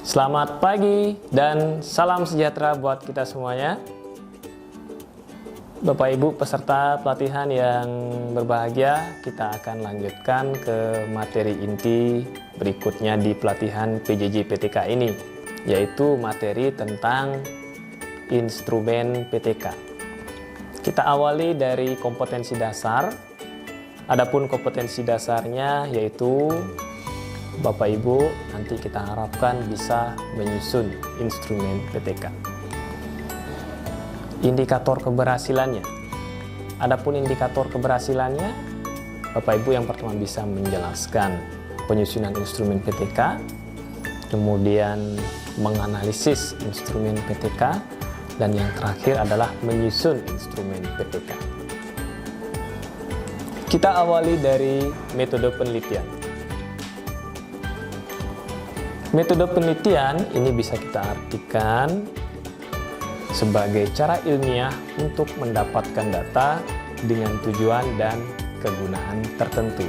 Selamat pagi dan salam sejahtera buat kita semuanya. Bapak Ibu peserta pelatihan yang berbahagia, kita akan lanjutkan ke materi inti berikutnya di pelatihan PJJ PTK ini, yaitu materi tentang instrumen PTK. Kita awali dari kompetensi dasar. Adapun kompetensi dasarnya yaitu Bapak Ibu nanti kita harapkan bisa menyusun instrumen PTK. Indikator keberhasilannya. Adapun indikator keberhasilannya, Bapak Ibu yang pertama bisa menjelaskan penyusunan instrumen PTK, kemudian menganalisis instrumen PTK, dan yang terakhir adalah menyusun instrumen PTK. Kita awali dari metode penelitian. Metode penelitian ini bisa kita artikan sebagai cara ilmiah untuk mendapatkan data dengan tujuan dan kegunaan tertentu.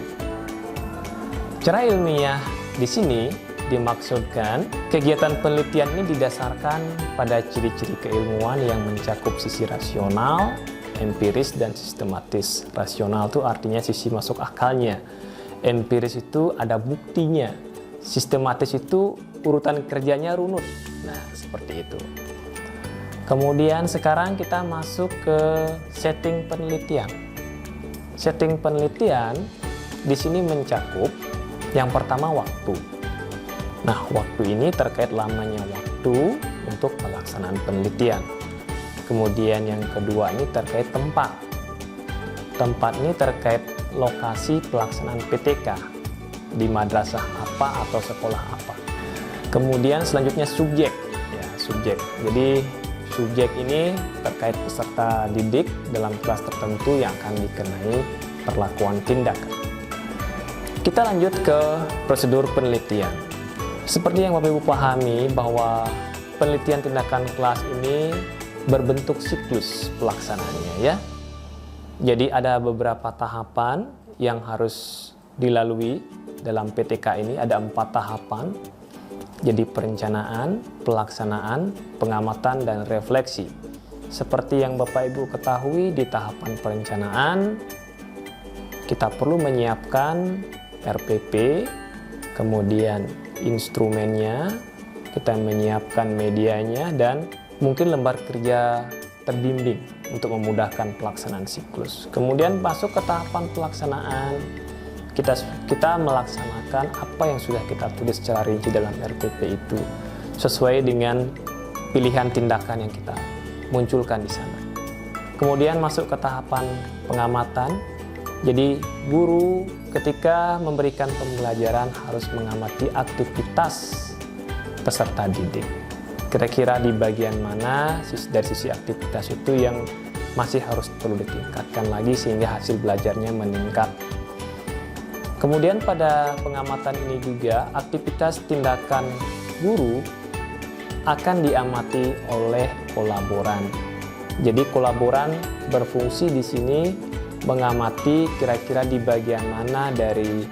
Cara ilmiah di sini dimaksudkan kegiatan penelitian ini didasarkan pada ciri-ciri keilmuan yang mencakup sisi rasional, empiris, dan sistematis. Rasional itu artinya sisi masuk akalnya. Empiris itu ada buktinya. Sistematis itu urutan kerjanya runut. Nah, seperti itu. Kemudian sekarang kita masuk ke setting penelitian. Setting penelitian di sini mencakup yang pertama waktu. Nah, waktu ini terkait lamanya waktu untuk pelaksanaan penelitian. Kemudian yang kedua ini terkait tempat. Tempat ini terkait lokasi pelaksanaan PTK di madrasah apa atau sekolah apa. Kemudian selanjutnya subjek. Ya, subjek. Jadi subjek ini terkait peserta didik dalam kelas tertentu yang akan dikenai perlakuan tindakan. Kita lanjut ke prosedur penelitian. Seperti yang Bapak Ibu pahami bahwa penelitian tindakan kelas ini berbentuk siklus pelaksanaannya ya. Jadi ada beberapa tahapan yang harus dilalui dalam PTK ini, ada 4 tahapan. Jadi perencanaan, pelaksanaan, pengamatan, dan refleksi. Seperti yang Bapak Ibu ketahui di tahapan perencanaan, kita perlu menyiapkan RPP, kemudian instrumennya, kita menyiapkan medianya, dan mungkin lembar kerja terbimbing untuk memudahkan pelaksanaan siklus. Kemudian masuk ke tahapan pelaksanaan, kita melaksanakan apa yang sudah kita tulis secara rinci dalam RPP itu sesuai dengan pilihan tindakan yang kita munculkan di sana. Kemudian masuk ke tahapan pengamatan. Jadi guru ketika memberikan pembelajaran harus mengamati aktivitas peserta didik. Kira-kira di bagian mana dari sisi aktivitas itu yang masih harus perlu ditingkatkan lagi sehingga hasil belajarnya meningkat. Kemudian pada pengamatan ini juga aktivitas tindakan guru akan diamati oleh kolaboran. Jadi kolaboran berfungsi di sini mengamati kira-kira di bagian mana dari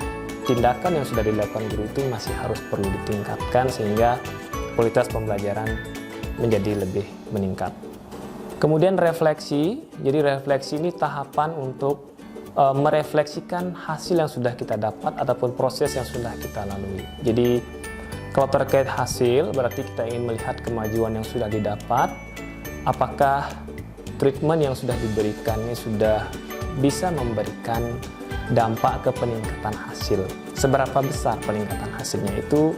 tindakan yang sudah dilakukan guru itu masih harus perlu ditingkatkan sehingga kualitas pembelajaran menjadi lebih meningkat. Kemudian refleksi. Jadi refleksi ini tahapan untuk merefleksikan hasil yang sudah kita dapat ataupun proses yang sudah kita lalui. Jadi kalau terkait hasil berarti kita ingin melihat kemajuan yang sudah didapat, apakah treatment yang sudah diberikan ini sudah bisa memberikan dampak ke peningkatan hasil. Seberapa besar peningkatan hasilnya itu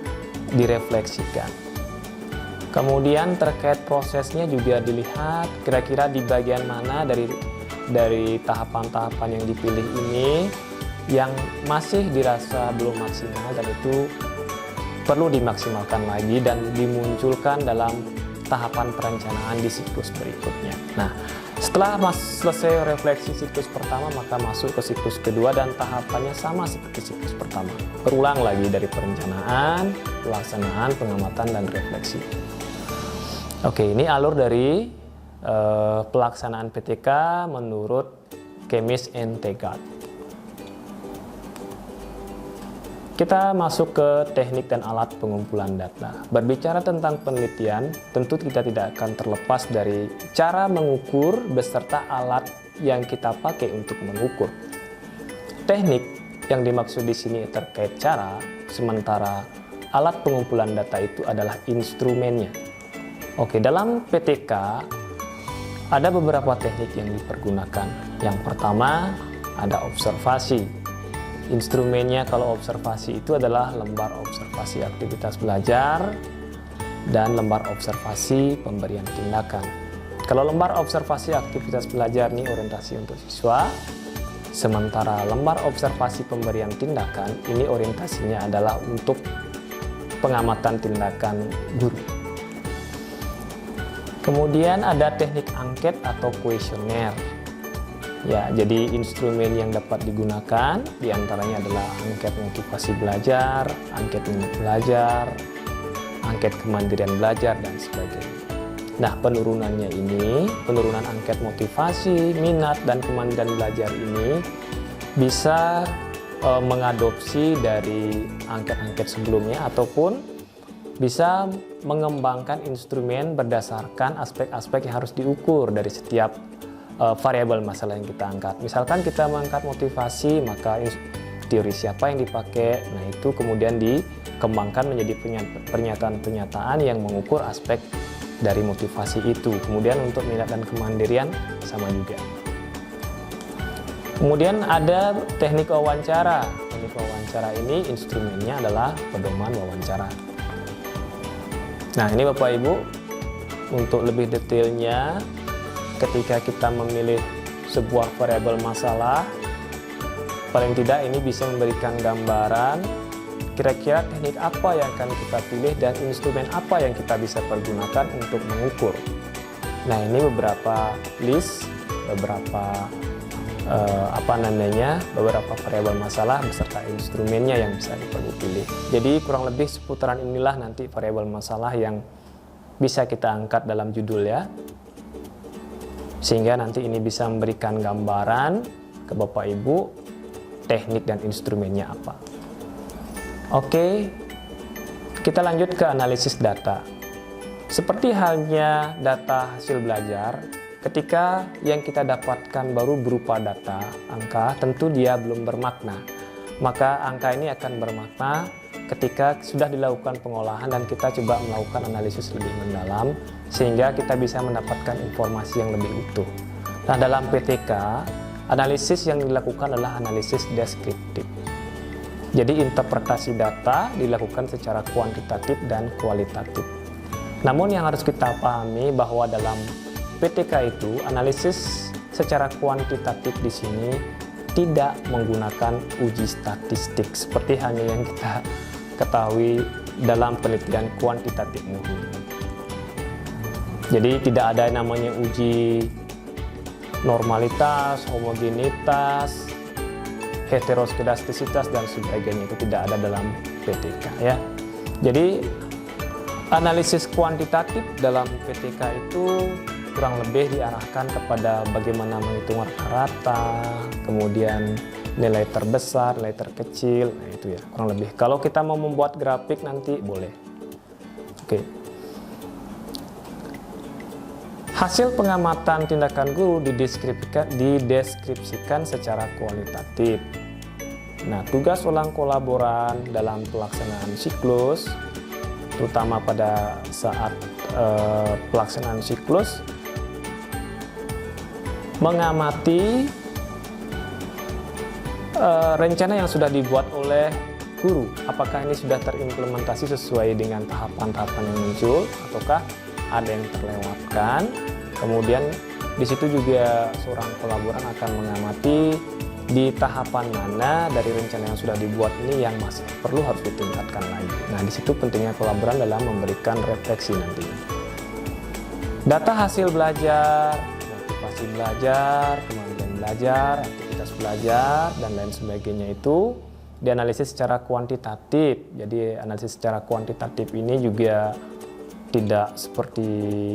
direfleksikan. Kemudian terkait prosesnya juga dilihat kira-kira di bagian mana dari tahapan-tahapan yang dipilih ini yang masih dirasa belum maksimal dan itu perlu dimaksimalkan lagi dan dimunculkan dalam tahapan perencanaan di siklus berikutnya. Nah, setelah selesai refleksi siklus pertama maka masuk ke siklus kedua dan tahapannya sama seperti siklus pertama. Berulang lagi dari perencanaan, pelaksanaan, pengamatan, dan refleksi. Oke, ini alur dari pelaksanaan PTK menurut Kemis and Tegart. Kita masuk ke teknik dan alat pengumpulan data. Berbicara tentang penelitian, tentu kita tidak akan terlepas dari cara mengukur beserta alat yang kita pakai untuk mengukur. Teknik yang dimaksud di sini terkait cara, sementara alat pengumpulan data itu adalah instrumennya. Oke, dalam PTK ada beberapa teknik yang dipergunakan. Yang pertama ada observasi. Instrumennya kalau observasi itu adalah lembar observasi aktivitas belajar dan lembar observasi pemberian tindakan. Kalau lembar observasi aktivitas belajar ini orientasi untuk siswa, sementara lembar observasi pemberian tindakan ini orientasinya adalah untuk pengamatan tindakan guru. Kemudian ada teknik angket atau kuesioner. Ya, jadi instrumen yang dapat digunakan diantaranya adalah angket motivasi belajar, angket minat belajar, angket kemandirian belajar, dan sebagainya. Nah, penurunannya ini, penurunan angket motivasi, minat, dan kemandirian belajar ini bisa mengadopsi dari angket-angket sebelumnya ataupun bisa mengembangkan instrumen berdasarkan aspek-aspek yang harus diukur dari setiap variabel masalah yang kita angkat. Misalkan kita mengangkat motivasi, maka teori siapa yang dipakai, nah itu kemudian dikembangkan menjadi pernyataan-pernyataan yang mengukur aspek dari motivasi itu. Kemudian untuk minat dan kemandirian sama juga. Kemudian ada teknik wawancara. Teknik wawancara ini instrumennya adalah pedoman wawancara. Nah, ini Bapak Ibu, untuk lebih detailnya ketika kita memilih sebuah variabel masalah, paling tidak ini bisa memberikan gambaran kira-kira teknik apa yang akan kita pilih dan instrumen apa yang kita bisa pergunakan untuk mengukur. Nah, ini beberapa list, beberapa beberapa variabel masalah beserta instrumennya yang bisa perlu pilih. Jadi kurang lebih seputaran inilah nanti variabel masalah yang bisa kita angkat dalam judul ya. Sehingga nanti ini bisa memberikan gambaran ke Bapak Ibu teknik dan instrumennya apa. Oke, kita lanjut ke analisis data. Seperti halnya data hasil belajar, ketika yang kita dapatkan baru berupa data, angka, tentu dia belum bermakna. Maka angka ini akan bermakna ketika sudah dilakukan pengolahan dan kita coba melakukan analisis lebih mendalam sehingga kita bisa mendapatkan informasi yang lebih utuh. Nah, dalam PTK, analisis yang dilakukan adalah analisis deskriptif. Jadi interpretasi data dilakukan secara kuantitatif dan kualitatif. Namun yang harus kita pahami bahwa dalam PTK itu analisis secara kuantitatif di sini tidak menggunakan uji statistik seperti halnya yang kita ketahui dalam penelitian kuantitatif murni. Jadi tidak ada yang namanya uji normalitas, homogenitas, heteroskedastisitas dan sebagainya, itu tidak ada dalam PTK ya. Jadi analisis kuantitatif dalam PTK itu kurang lebih diarahkan kepada bagaimana menghitung rata-rata, kemudian nilai terbesar, nilai terkecil, nah itu ya kurang lebih. Kalau kita mau membuat grafik nanti boleh. Oke. Hasil pengamatan tindakan guru dideskripsikan secara kualitatif. Nah, tugas ulang kolaboran dalam pelaksanaan siklus, terutama pada saat pelaksanaan siklus, mengamati rencana yang sudah dibuat oleh guru, apakah ini sudah terimplementasi sesuai dengan tahapan-tahapan yang muncul, ataukah ada yang terlewatkan. Kemudian di situ juga seorang kolaboran akan mengamati di tahapan mana dari rencana yang sudah dibuat ini yang masih perlu harus ditingkatkan lagi. Nah, di situ pentingnya kolaboran dalam memberikan refleksi nantinya. Data hasil belajar, motivasi belajar, kemampuan belajar, aktivitas belajar, dan lain sebagainya itu dianalisis secara kuantitatif. Jadi analisis secara kuantitatif ini juga tidak seperti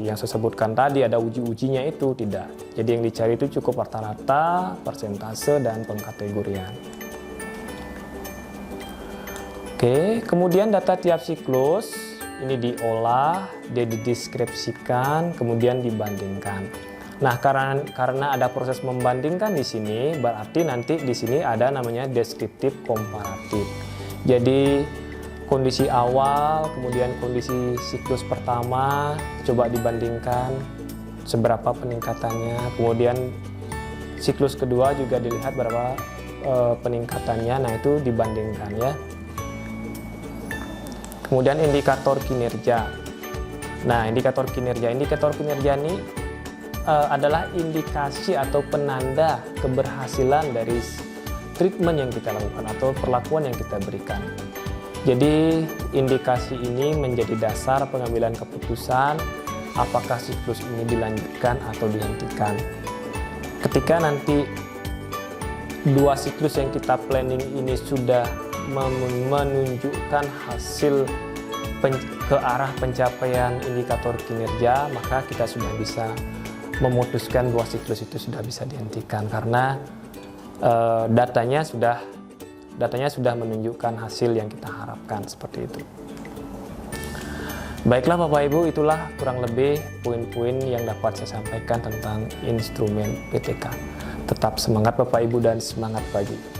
yang saya sebutkan tadi ada uji-ujinya, itu tidak. Jadi yang dicari itu cukup rata-rata, persentase, dan pengkategorian. Oke, kemudian data tiap siklus ini diolah, dia dideskripsikan, kemudian dibandingkan. Nah, karena ada proses membandingkan di sini, berarti nanti di sini ada namanya deskriptif komparatif. Jadi kondisi awal, kemudian kondisi siklus pertama, coba dibandingkan seberapa peningkatannya. Kemudian siklus kedua juga dilihat berapa peningkatannya. Nah, itu dibandingkan ya. Kemudian indikator kinerja. Nah, indikator kinerja ini adalah indikasi atau penanda keberhasilan dari treatment yang kita lakukan atau perlakuan yang kita berikan. Jadi indikasi ini menjadi dasar pengambilan keputusan apakah siklus ini dilanjutkan atau dihentikan. Ketika nanti dua siklus yang kita planning ini sudah menunjukkan hasil ke arah pencapaian indikator kinerja, maka kita sudah bisa memutuskan bahwa siklus itu sudah bisa dihentikan karena datanya sudah menunjukkan hasil yang kita harapkan, seperti itu. Baiklah Bapak Ibu, itulah kurang lebih poin-poin yang dapat saya sampaikan tentang instrumen PTK. Tetap semangat Bapak Ibu dan semangat pagi.